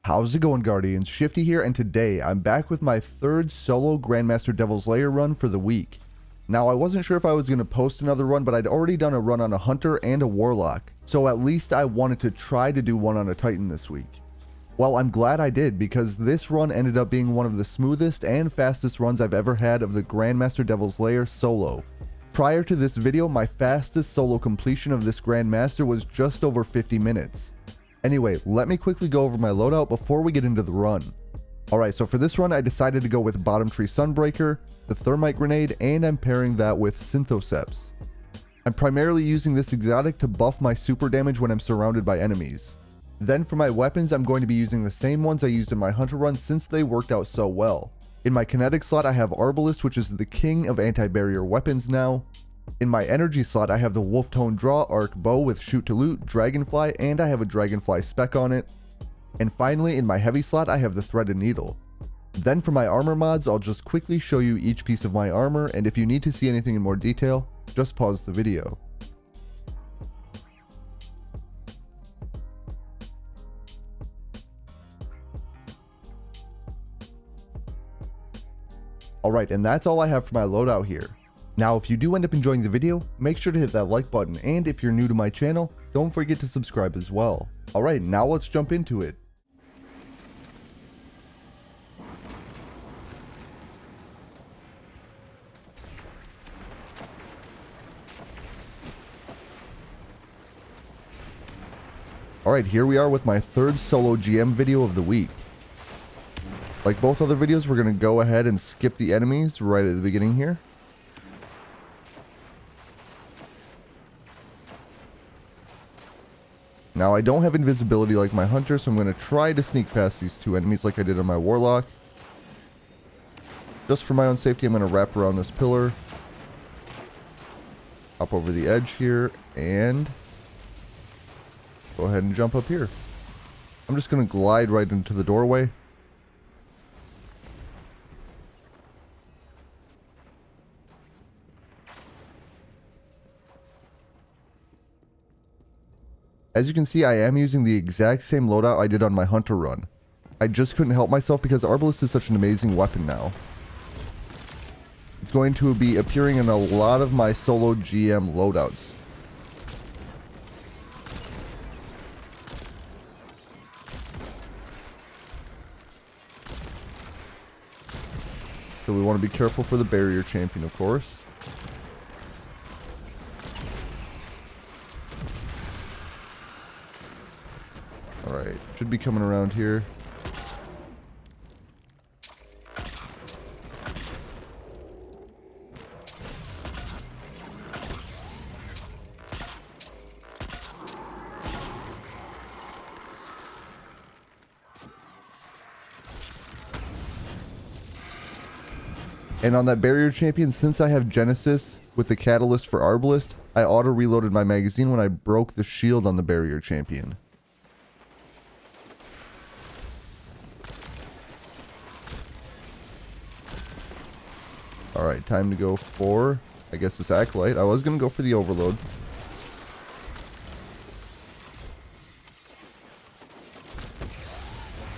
How's it going, Guardians? Shifty here, and today I'm back with my third solo Grandmaster Devil's Lair run for the week. Now, I wasn't sure if I was going to post another run, but I'd already done a run on a Hunter and a Warlock, so at least I wanted to try to do one on a Titan this week. Well, I'm glad I did, because this run ended up being one of the smoothest and fastest runs I've ever had of the Grandmaster Devil's Lair solo. Prior to this video, my fastest solo completion of this Grandmaster was just over 50 minutes. Anyway, let me quickly go over my loadout before we get into the run. Alright, so for this run I decided to go with Bottom Tree Sunbreaker, the Thermite Grenade, and I'm pairing that with Synthoceps. I'm primarily using this exotic to buff my super damage when I'm surrounded by enemies. Then for my weapons, I'm going to be using the same ones I used in my Hunter run since they worked out so well. In my kinetic slot I have Arbalest, which is the king of anti-barrier weapons now. In my energy slot, I have the Wolf Tone Draw Arc Bow with Shoot to Loot, Dragonfly, and I have a Dragonfly spec on it. And finally, in my heavy slot, I have the Threaded Needle. Then for my armor mods, I'll just quickly show you each piece of my armor, and if you need to see anything in more detail, just pause the video. Alright, and that's all I have for my loadout here. Now, if you do end up enjoying the video, make sure to hit that like button, and if you're new to my channel, don't forget to subscribe as well. Alright, now let's jump into it. Alright, here we are with my third solo GM video of the week. Like both other videos, we're going to go ahead and skip the enemies right at the beginning here. Now, I don't have invisibility like my Hunter, so I'm going to try to sneak past these two enemies like I did on my Warlock. Just for my own safety, I'm going to wrap around this pillar. Hop over the edge here, and go ahead and jump up here. I'm just going to glide right into the doorway. As you can see, I am using the exact same loadout I did on my Hunter run. I just couldn't help myself because Arbalest is such an amazing weapon now. It's going to be appearing in a lot of my solo GM loadouts. So we want to be careful for the barrier champion, of course. Alright, should be coming around here. And on that barrier champion, since I have Genesis with the catalyst for Arbalest, I auto-reloaded my magazine when I broke the shield on the barrier champion. Alright, time to go for, I guess, this Acolyte. I was going to go for the Overload.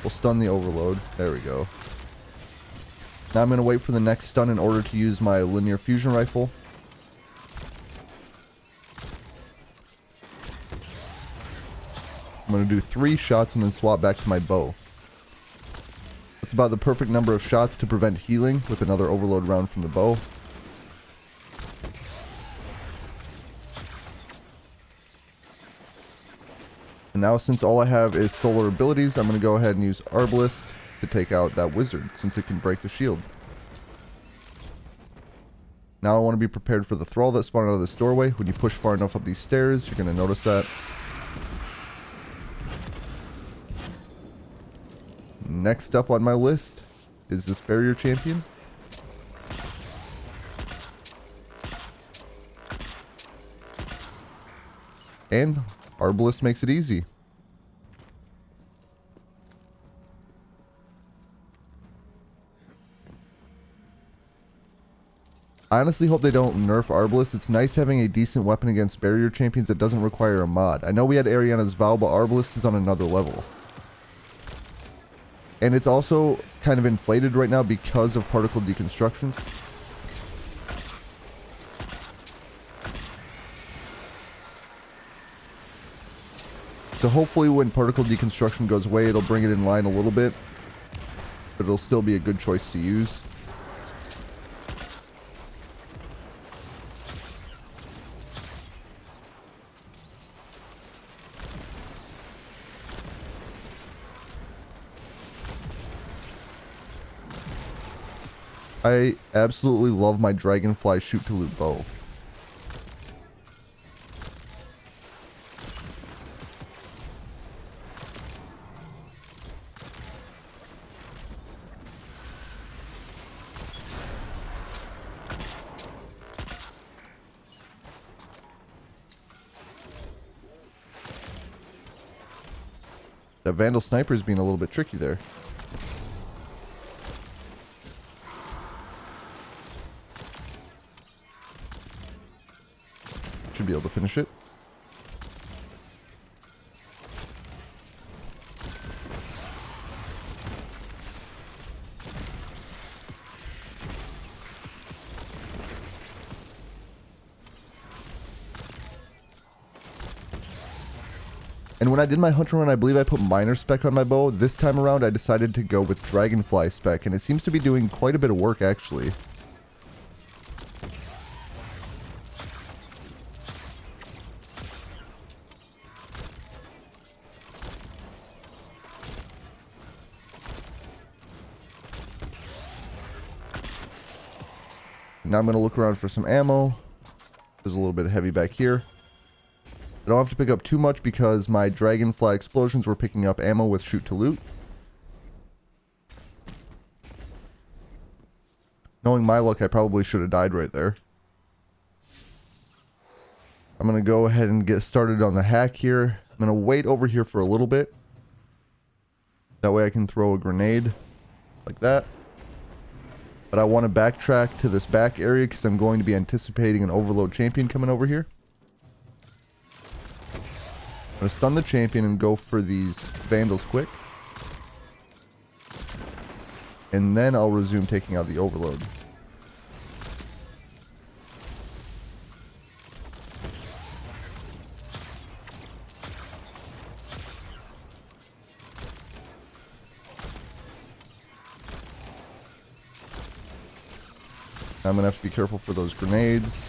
We'll stun the Overload. There we go. Now I'm going to wait for the next stun in order to use my linear fusion rifle. I'm going to do 3 shots and then swap back to my bow. That's about the perfect number of shots to prevent healing with another overload round from the bow. And now, since all I have is solar abilities, I'm going to go ahead and use Arbalest to take out that wizard, since it can break the shield. Now I want to be prepared for the thrall that spawned out of this doorway. When you push far enough up these stairs, you're going to notice that. Next up on my list is this barrier champion. And Arbalest makes it easy. I honestly hope they don't nerf Arbalest. It's nice having a decent weapon against barrier champions that doesn't require a mod. I know we had Ariana's Vow, but Arbalest is on another level. And it's also kind of inflated right now because of particle deconstruction. So hopefully when particle deconstruction goes away, it'll bring it in line a little bit. But it'll still be a good choice to use. I absolutely love my Dragonfly shoot-to-loot bow. That Vandal Sniper is being a little bit tricky there. Should be able to finish it. And when I did my hunter run, I believe I put miner spec on my bow. This time around, I decided to go with dragonfly spec, and it seems to be doing quite a bit of work actually. Now I'm going to look around for some ammo. There's a little bit of heavy back here. I don't have to pick up too much because my dragonfly explosions were picking up ammo with shoot to loot. Knowing my luck, I probably should have died right there. I'm going to go ahead and get started on the hack here. I'm going to wait over here for a little bit. That way I can throw a grenade like that. But I want to backtrack to this back area because I'm going to be anticipating an overload champion coming over here. I'm going to stun the champion and go for these vandals quick. And then I'll resume taking out the overload. I'm going to have to be careful for those grenades.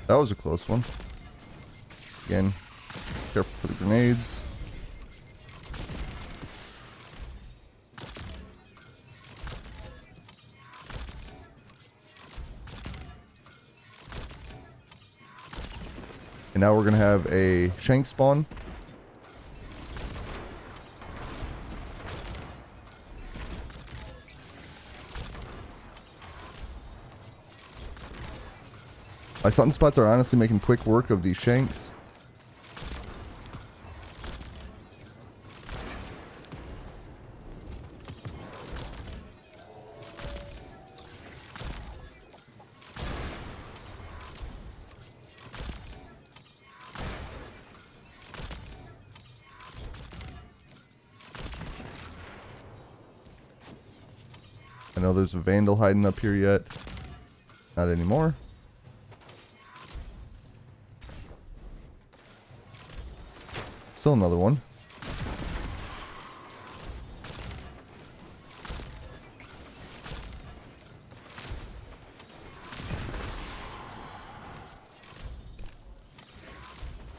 That was a close one. Again, careful for the grenades. And now we're going to have a shank spawn. My sunspots are honestly making quick work of these shanks. I know there's a vandal hiding up here yet. Not anymore. Still another one.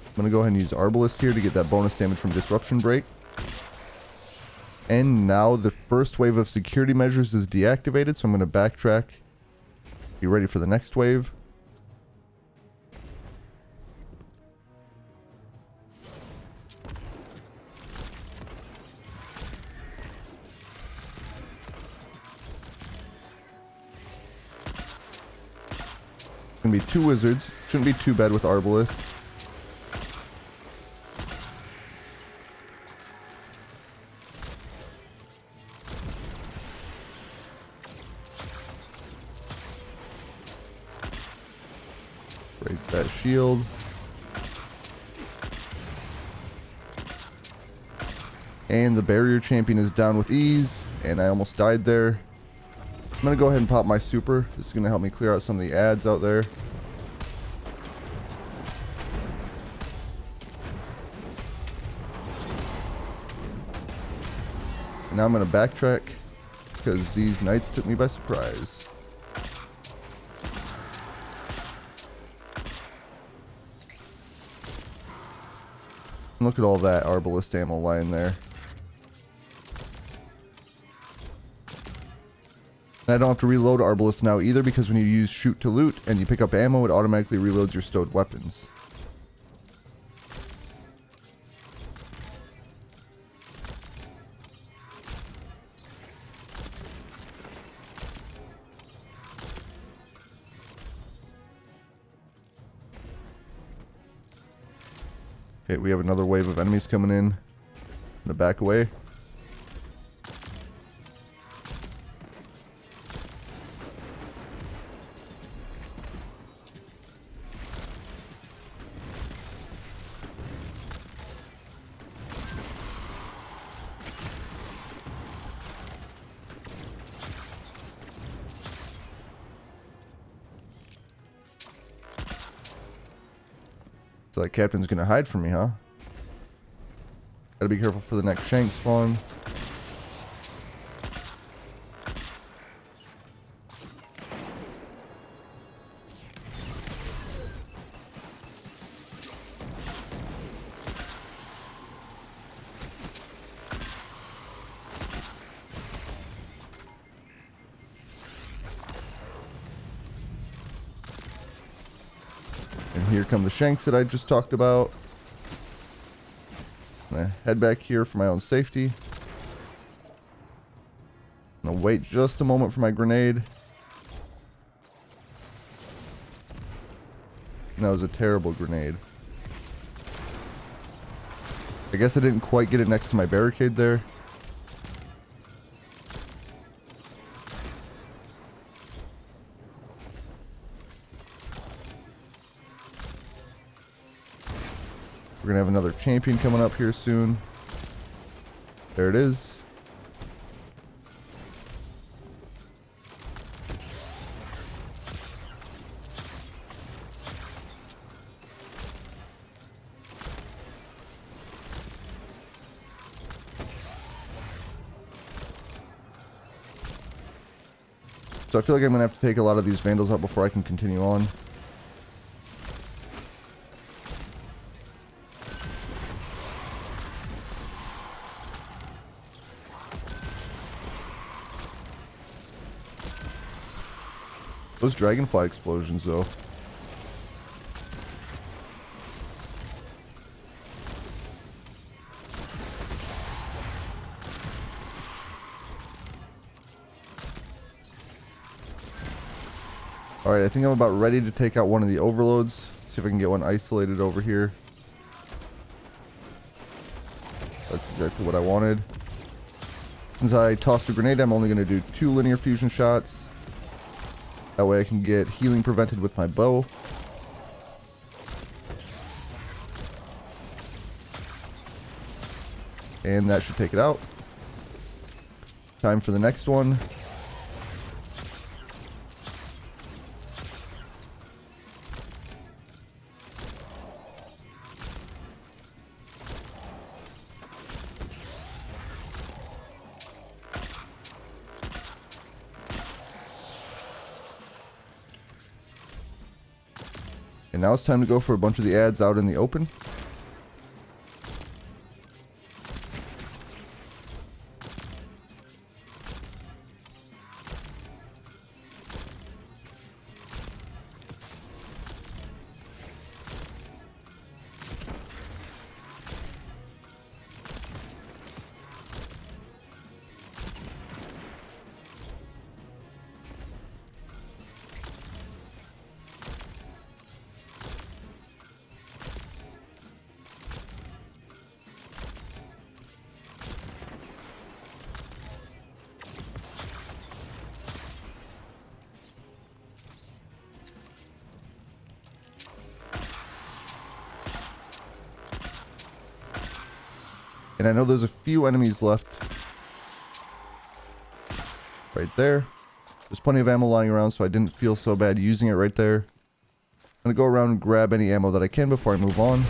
I'm going to go ahead and use Arbalest here to get that bonus damage from Disruption Break. And now the first wave of security measures is deactivated, so I'm going to backtrack. Be ready for the next wave. Gonna be two wizards. Shouldn't be too bad with Arbalest. That shield. And the barrier champion is down with ease, and I almost died there. I'm going to go ahead and pop my super. This is going to help me clear out some of the ads out there. And now I'm going to backtrack because these knights took me by surprise. Look at all that Arbalest ammo lying there. And I don't have to reload Arbalest now either, because when you use shoot to loot and you pick up ammo, it automatically reloads your stowed weapons. Okay, we have another wave of enemies coming in. I'm gonna back away. So that captain's gonna hide from me, huh? Gotta be careful for the next shank spawn. And here come the shanks that I just talked about. I'm gonna head back here for my own safety. I'm gonna wait just a moment for my grenade. And that was a terrible grenade. I guess I didn't quite get it next to my barricade there. We're gonna have another champion coming up here soon. There it is. So I feel like I'm gonna have to take a lot of these vandals out before I can continue on. Those dragonfly explosions, though. Alright, I think I'm about ready to take out one of the overloads. See if I can get one isolated over here. That's exactly what I wanted. Since I tossed a grenade, I'm only going to do 2 linear fusion shots. That way I can get healing prevented with my bow. And that should take it out. Time for the next one. And now it's time to go for a bunch of the ads out in the open. And I know there's a few enemies left. Right there. There's plenty of ammo lying around, so I didn't feel so bad using it right there. I'm going to go around and grab any ammo that I can before I move on.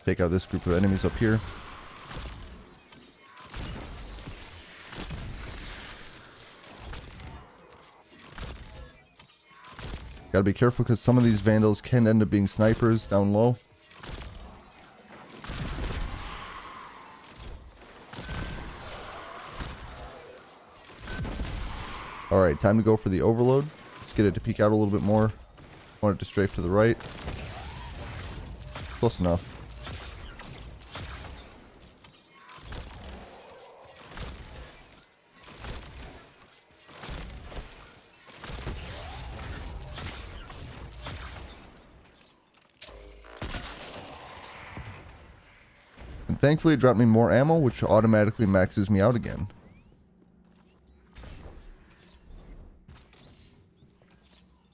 Take out this group of enemies up here. Gotta be careful because some of these vandals can end up being snipers down low. Alright, time to go for the overload. Let's get it to peek out a little bit more. Want it to strafe to the right. Close enough. And thankfully it dropped me more ammo, which automatically maxes me out again.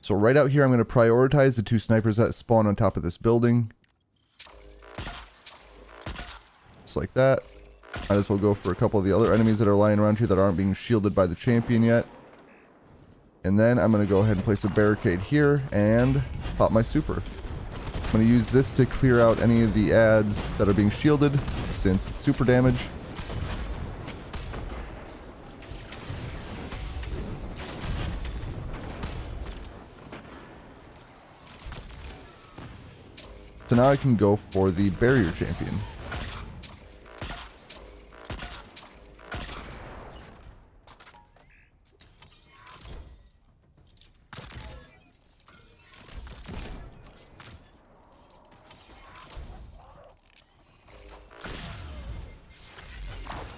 So right out here I'm going to prioritize the 2 snipers that spawn on top of this building. Just like that. Might as well go for a couple of the other enemies that are lying around here that aren't being shielded by the champion yet. And then I'm going to go ahead and place a barricade here and pop my super. I'm going to use this to clear out any of the ads that are being shielded, since it's super damage. So now I can go for the barrier champion.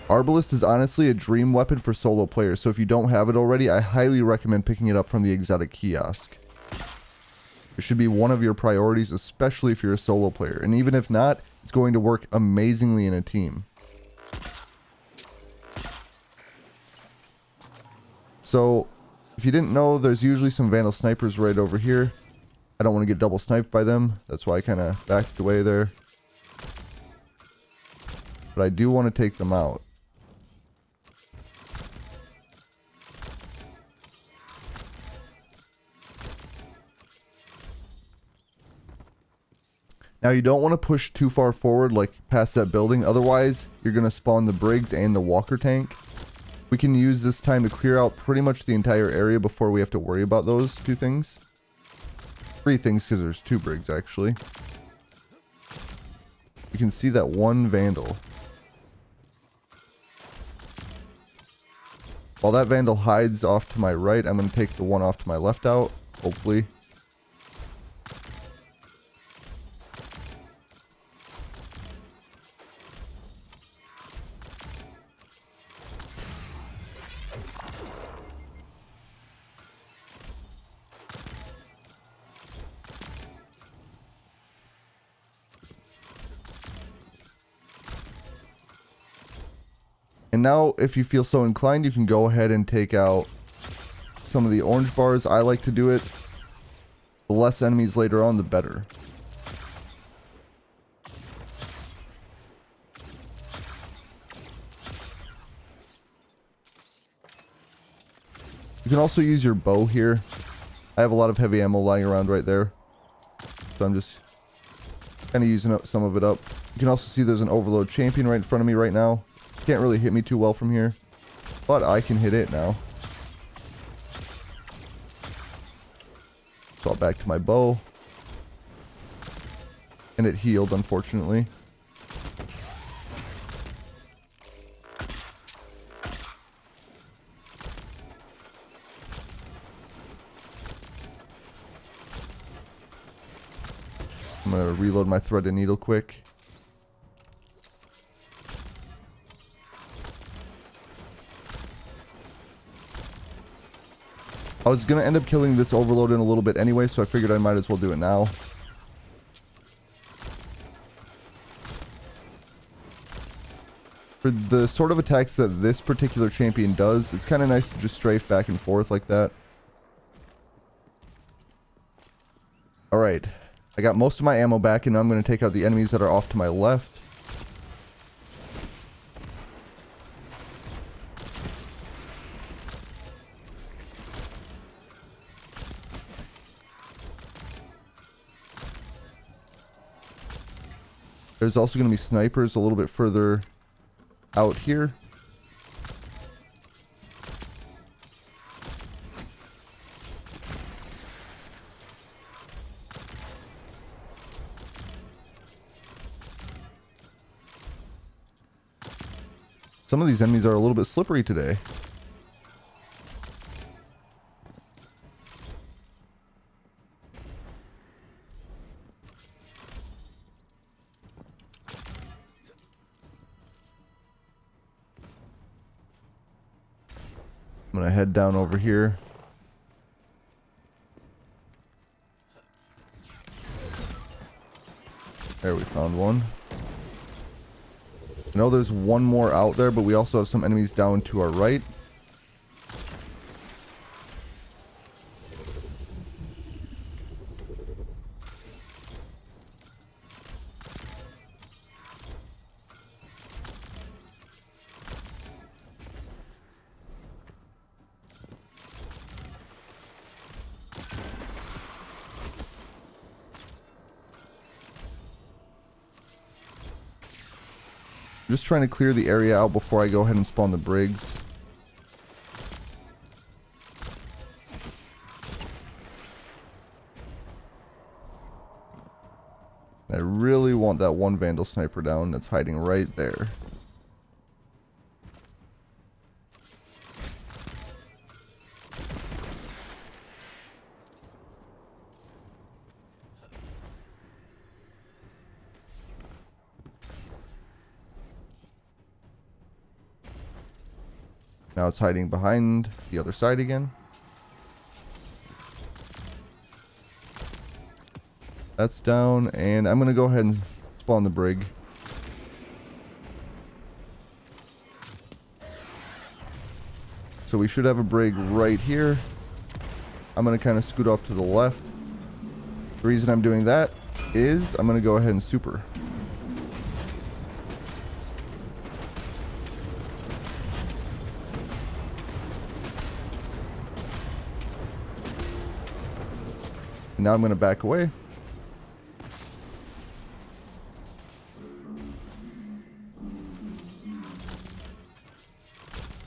Arbalest is honestly a dream weapon for solo players, so if you don't have it already, I highly recommend picking it up from the exotic kiosk. It should be one of your priorities, especially if you're a solo player, and even if not, it's going to work amazingly in a team. So, if you didn't know, there's usually some Vandal snipers right over here. I don't want to get double sniped by them, that's why I kind of backed away there. But I do want to take them out. Now you don't want to push too far forward, like past that building, otherwise you're going to spawn the Brigs and the walker tank. We can use this time to clear out pretty much the entire area before we have to worry about those 2 things. 3 things, because there's 2 Brigs actually. You can see that one Vandal. While that Vandal hides off to my right, I'm going to take the one off to my left out, hopefully. And now, if you feel so inclined, you can go ahead and take out some of the orange bars. I like to do it. The less enemies later on, the better. You can also use your bow here. I have a lot of heavy ammo lying around right there, so I'm just kind of using up some of it up. You can also see there's an overload champion right in front of me right now. Can't really hit me too well from here, but I can hit it now. So I'll back to my bow. And it healed, unfortunately. I'm going to reload my threaded needle quick. I was going to end up killing this overload in a little bit anyway, so I figured I might as well do it now. For the sort of attacks that this particular champion does, it's kind of nice to just strafe back and forth like that. Alright, I got most of my ammo back, and now I'm going to take out the enemies that are off to my left. There's also going to be snipers a little bit further out here. Some of these enemies are a little bit slippery today. I'm gonna head down over here. There, we found one. I know there's one more out there, but we also have some enemies down to our right. Just trying to clear the area out before I go ahead and spawn the Brigs. I really want that one Vandal sniper down that's hiding right there. Now it's hiding behind the other side again. That's down, and I'm going to go ahead and spawn the Brig. So we should have a Brig right here. I'm going to kind of scoot off to the left. The reason I'm doing that is I'm going to go ahead and super. Now I'm going to back away.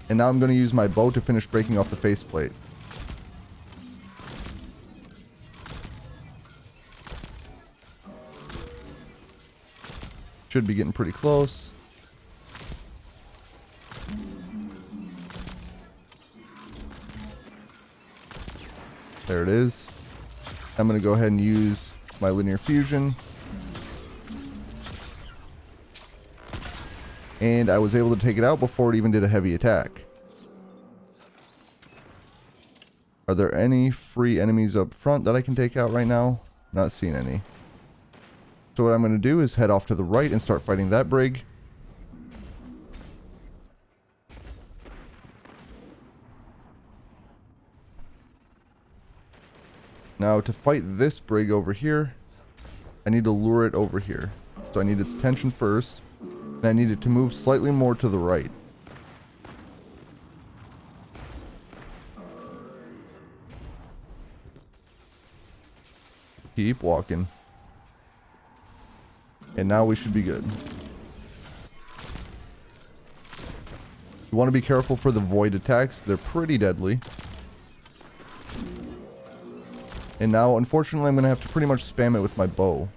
And now I'm going to use my bow to finish breaking off the faceplate. Should be getting pretty close. There it is. I'm going to go ahead and use my linear fusion. And I was able to take it out before it even did a heavy attack. Are there any free enemies up front that I can take out right now? Not seeing any. So what I'm going to do is head off to the right and start fighting that Brig. Now to fight this Brig over here, I need to lure it over here. So I need its attention first, and I need it to move slightly more to the right. Keep walking. And now we should be good. You want to be careful for the void attacks. They're pretty deadly. And now, unfortunately, I'm going to have to pretty much spam it with my bow.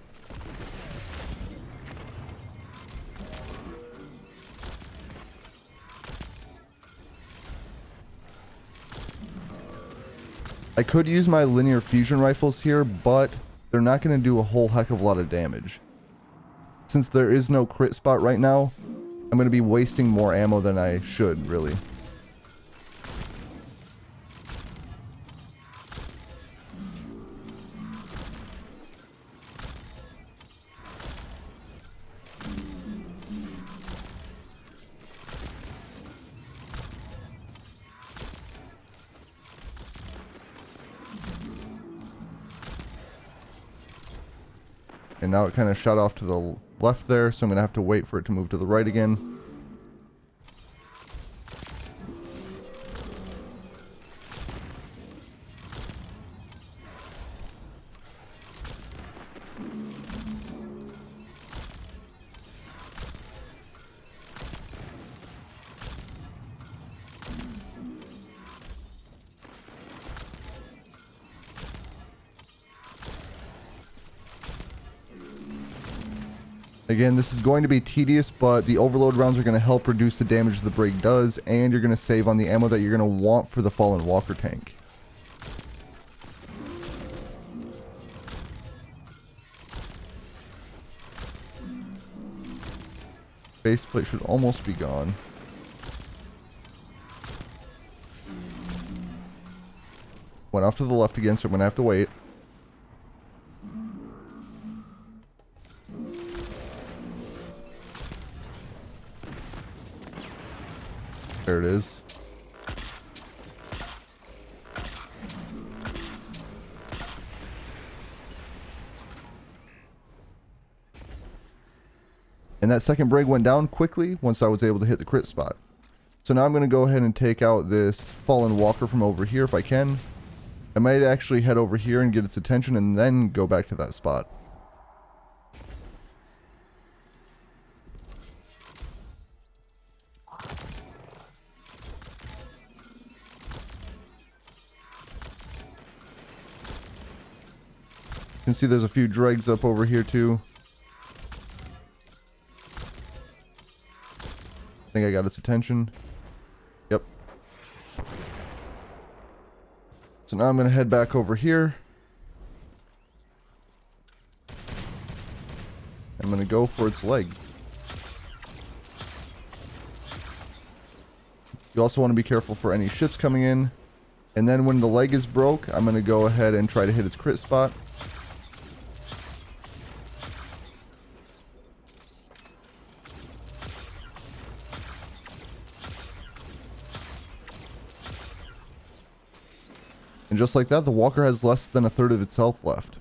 I could use my linear fusion rifles here, but they're not going to do a whole heck of a lot of damage. Since there is no crit spot right now, I'm going to be wasting more ammo than I should, really. And now it kind of shot off to the left there, so I'm going to have to wait for it to move to the right again. Again, this is going to be tedious, but the overload rounds are going to help reduce the damage the Brig does, and you're going to save on the ammo that you're going to want for the Fallen Walker tank. Faceplate should almost be gone. Went off to the left again, so I'm going to have to wait. There it is. And that second Brig went down quickly once I was able to hit the crit spot. So now I'm going to go ahead and take out this Fallen Walker from over here if I can. I might actually head over here and get its attention and then go back to that spot. You can see there's a few dregs up over here too. I think I got its attention. Yep. So now I'm going to head back over here. I'm going to go for its leg. You also want to be careful for any ships coming in. And then when the leg is broke, I'm going to go ahead and try to hit its crit spot. And just like that, the walker has less than a third of its health left.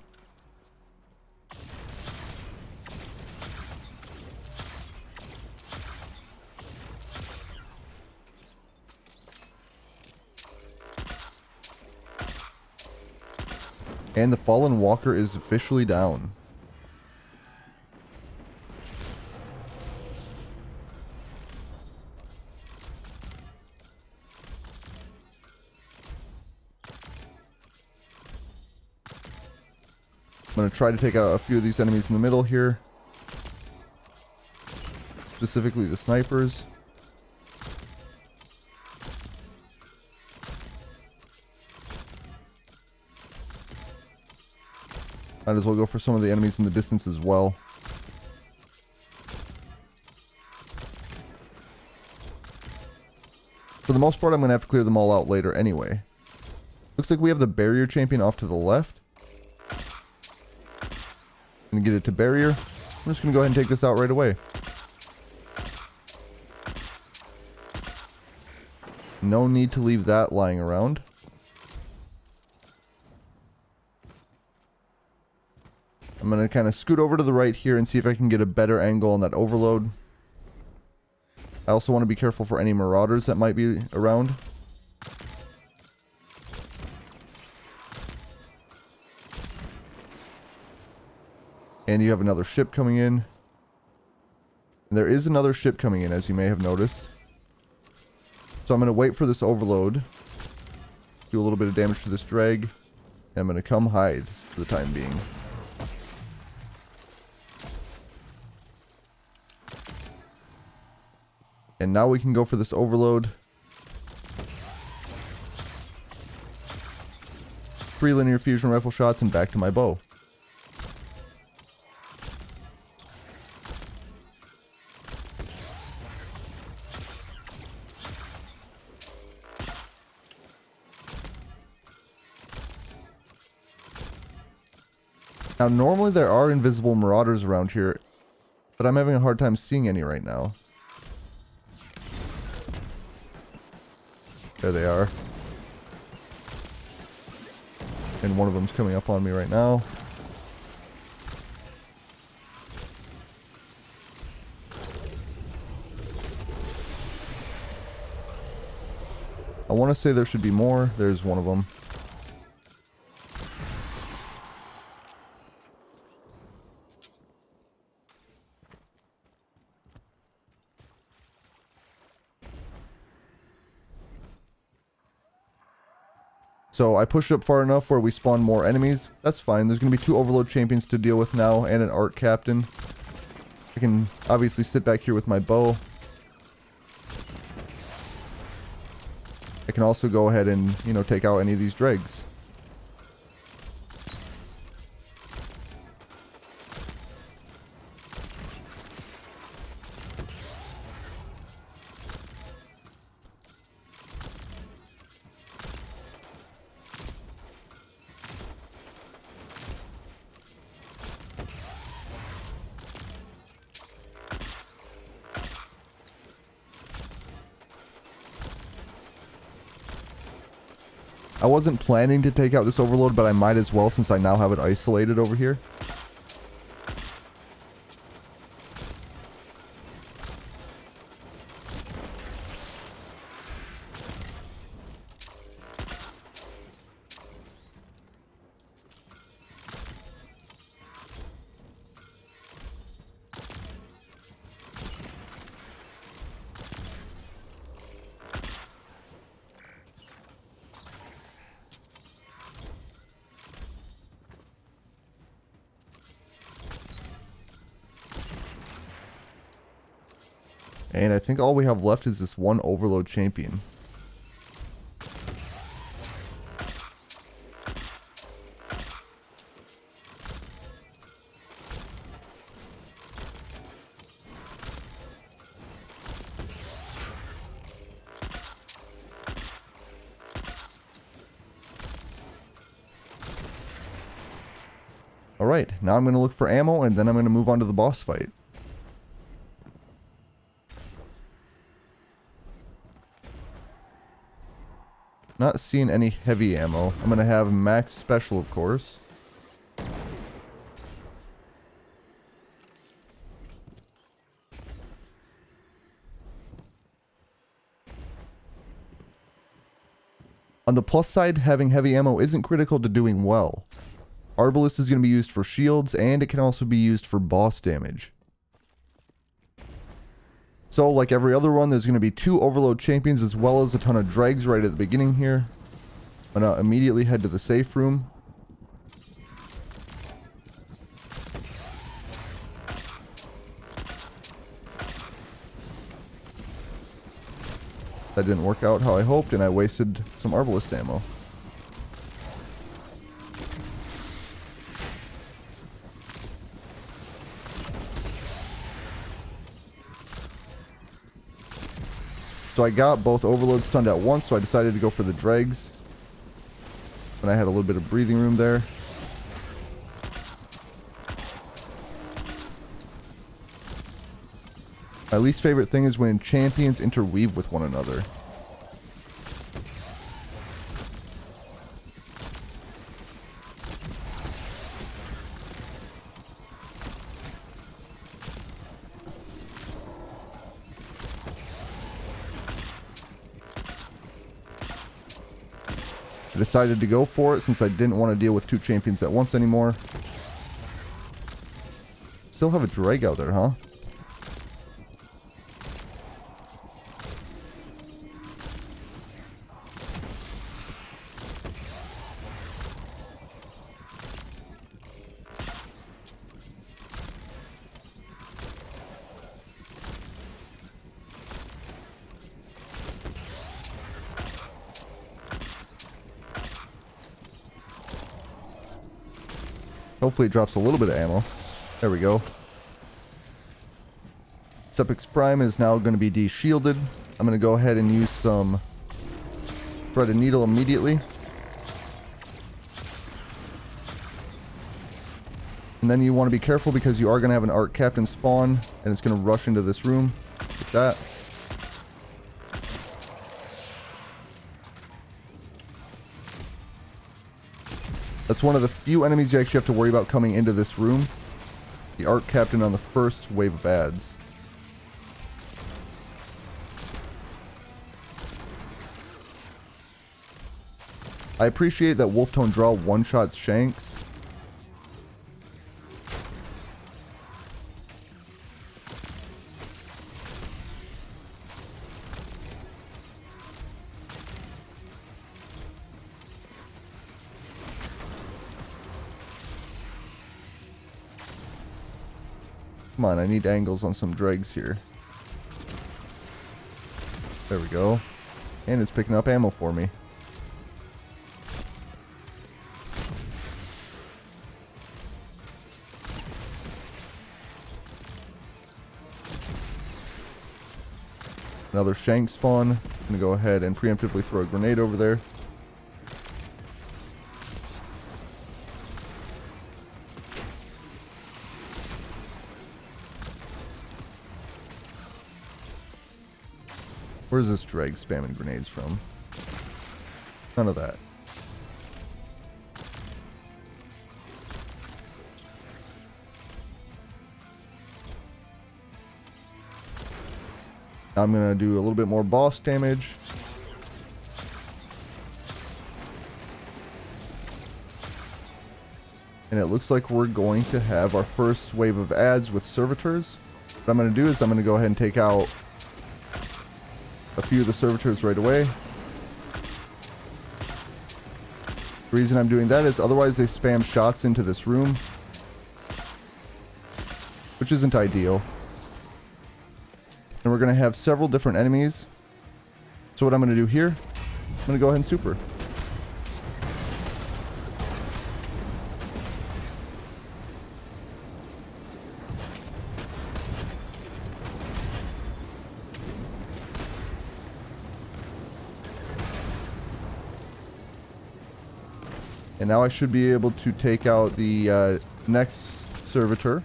And the Fallen Walker is officially down. I'm going to try to take out a few of these enemies in the middle here. Specifically the snipers. Might as well go for some of the enemies in the distance as well. For the most part, I'm going to have to clear them all out later anyway. Looks like we have the barrier champion off to the left. Gonna get it to barrier. I'm just gonna go ahead and take this out right away. No need to leave that lying around. I'm gonna kind of scoot over to the right here and see if I can get a better angle on that overload. I also want to be careful for any marauders that might be around. And you have another ship coming in. And there is another ship coming in, as you may have noticed. So I'm going to wait for this overload. Do a little bit of damage to this drag. And I'm going to come hide for the time being. And now we can go for this overload. 3 linear fusion rifle shots and back to my bow. Now, normally there are invisible marauders around here, but I'm having a hard time seeing any right now. There they are. And one of them's coming up on me right now. I want to say there should be more. There's one of them. So I pushed up far enough where we spawn more enemies. That's fine. There's going to be 2 Overload champions to deal with now and an Arc Captain. I can obviously sit back here with my bow. I can also go ahead and, you know, take out any of these dregs. I wasn't planning to take out this Overload, but I might as well since I now have it isolated over here. And I think all we have left is this one Overload champion. Alright, now I'm going to look for ammo and then I'm going to move on to the boss fight. Not seeing any heavy ammo. I'm going to have max special, of course. On the plus side, having heavy ammo isn't critical to doing well. Arbalest is going to be used for shields, and it can also be used for boss damage. So, like every other one, there's going to be 2 Overload champions as well as a ton of dregs right at the beginning here. I'm going to immediately head to the safe room. That didn't work out how I hoped, and I wasted some Arbalest ammo. So I got both Overloads stunned at once, so I decided to go for the dregs. And I had a little bit of breathing room there. My least favorite thing is when champions interweave with one another. I decided to go for it since I didn't want to deal with 2 champions at once anymore. Still have a drag out there, huh? Hopefully it drops a little bit of ammo. There we go. Sepiks Prime is now going to be de-shielded. I'm going to go ahead and use some Threaded Needle immediately. And then you want to be careful because you are going to have an Arc Captain spawn and it's going to rush into this room like that. That's one of the few enemies you actually have to worry about coming into this room. The Arc Captain on the first wave of ads. I appreciate that Wolf Tone Draw one-shots Shanks. Come on, I need angles on some dregs here. There we go. And it's picking up ammo for me. Another Shank spawn. I'm going to go ahead and preemptively throw a grenade over there. Where's this dreg spamming grenades from? None of that. Now I'm going to do a little bit more boss damage. And it looks like we're going to have our first wave of ads with servitors. What I'm going to do is I'm going to go ahead and take out a few of the servitors right away. The reason I'm doing that is otherwise they spam shots into this room, which isn't ideal. And we're going to have several different enemies. So what I'm going to do here, I'm going to go ahead and super. And now I should be able to take out the next servitor.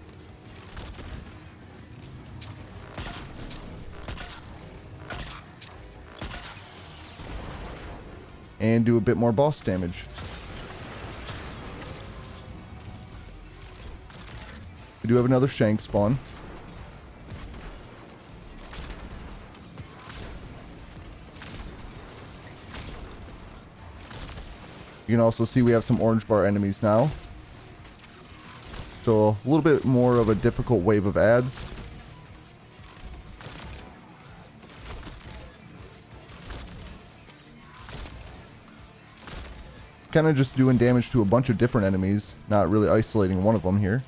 And do a bit more boss damage. We do have another Shank spawn. You can also see we have some orange bar enemies now. So a little bit more of a difficult wave of ads. Kind of just doing damage to a bunch of different enemies, not really isolating one of them here.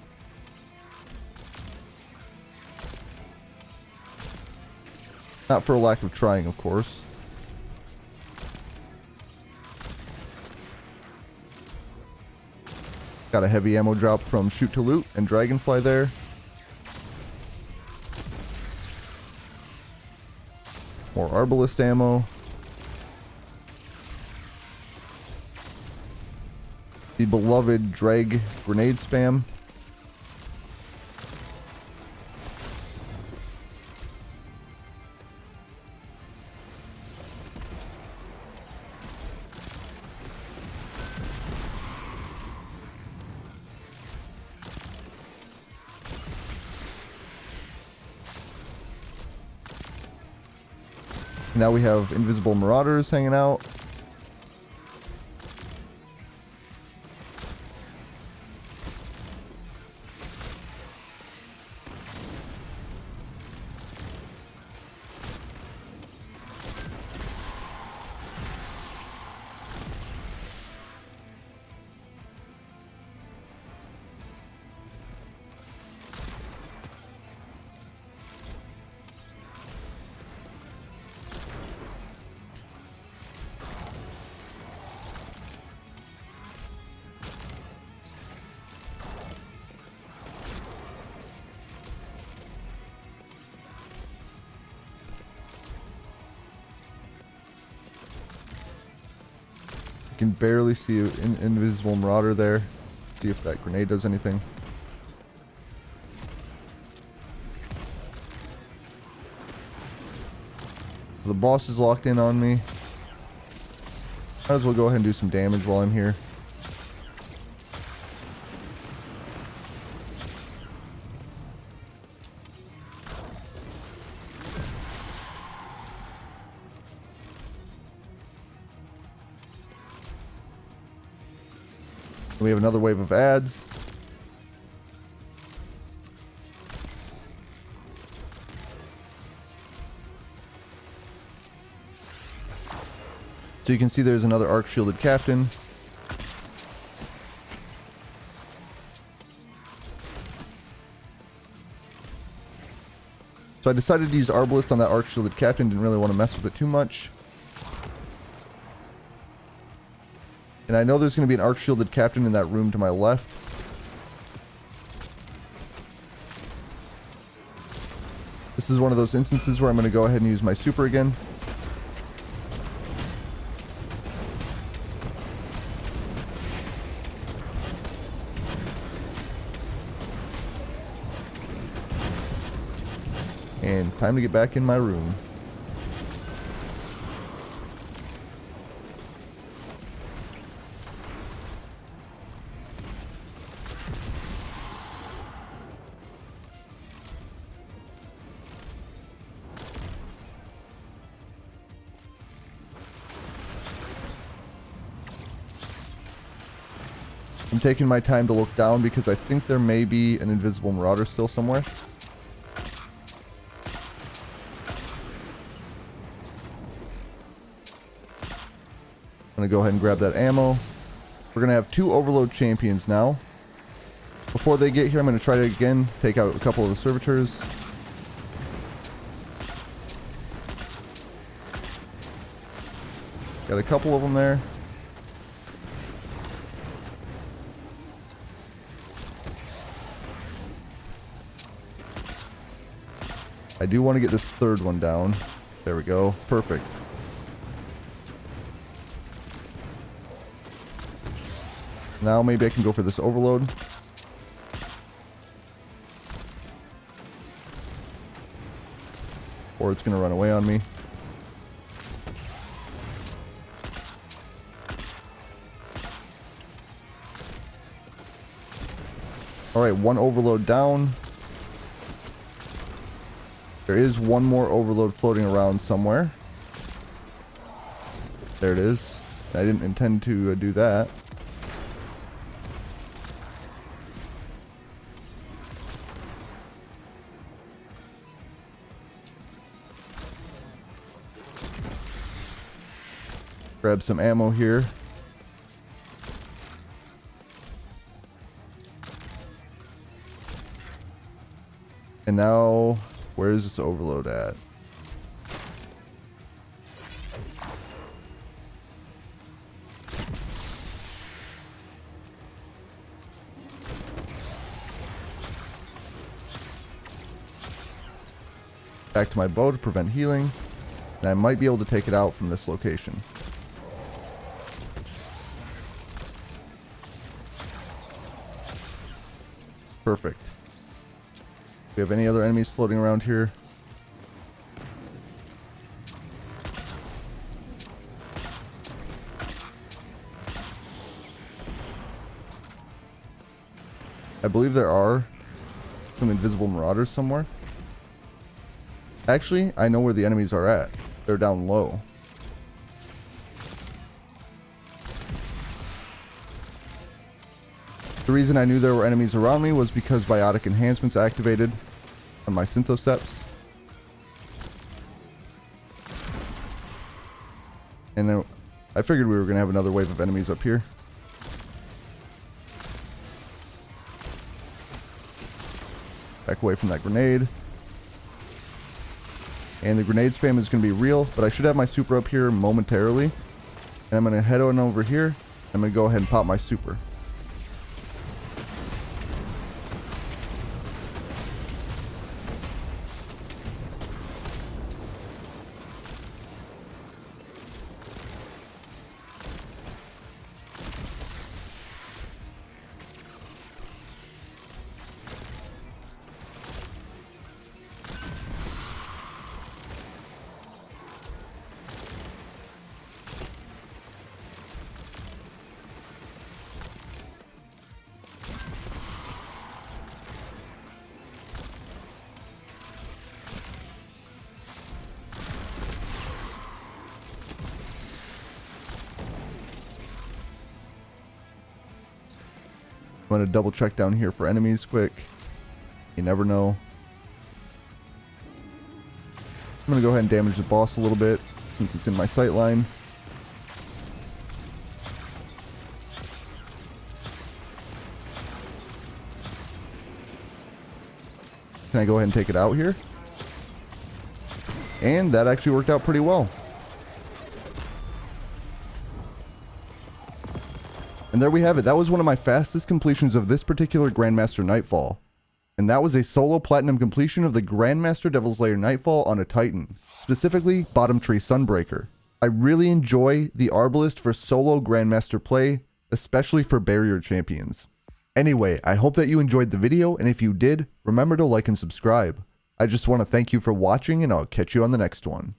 Not for a lack of trying, of course. Got a heavy ammo drop from Shoot to Loot and Dragonfly there. More Arbalest ammo. The beloved drag grenade spam. Now we have invisible marauders hanging out. You can barely see an invisible marauder there. See if that grenade does anything. The boss is locked in on me. Might as well go ahead and do some damage while I'm here. We have another wave of ads. So you can see there's another arc shielded captain. So I decided to use Arbalest on that arc shielded captain. Didn't really want to mess with it too much. And I know there's going to be an arc shielded captain in that room to my left. This is one of those instances where I'm going to go ahead and use my super again. And time to get back in my room. I'm taking my time to look down because I think there may be an invisible marauder still somewhere. I'm going to go ahead and grab that ammo. We're going to have 2 overload champions now. Before they get here, I'm going to try to again take out a couple of the servitors. Got a couple of them there. I do want to get this third one down. There we go. Perfect. Now maybe I can go for this overload. Or it's going to run away on me. Alright, 1 overload down. There is 1 more overload floating around somewhere. There it is. I didn't intend to do that. Grab some ammo here. And now, where is this overload at? Back to my bow to prevent healing. And I might be able to take it out from this location. Perfect. Do we have any other enemies floating around here? I believe there are some invisible marauders somewhere. Actually, I know where the enemies are at. They're down low. The reason I knew there were enemies around me was because biotic enhancements activated on my Synthoceps. And then I figured we were going to have another wave of enemies up here. Back away from that grenade. And the grenade spam is going to be real, but I should have my super up here momentarily. And I'm going to head on over here. I'm going to go ahead and pop my super. going to double check down here for enemies quick. You never know. I'm going to go ahead and damage the boss a little bit since it's in my sight line. Can I go ahead and take it out here? And that actually worked out pretty well. And there we have it. That was one of my fastest completions of this particular Grandmaster Nightfall. And that was a solo platinum completion of the Grandmaster Devil's Lair Nightfall on a Titan, specifically Bottom Tree Sunbreaker. I really enjoy the Arbalest for solo Grandmaster play, especially for barrier champions. Anyway, I hope that you enjoyed the video, and if you did, remember to like and subscribe. I just want to thank you for watching, and I'll catch you on the next one.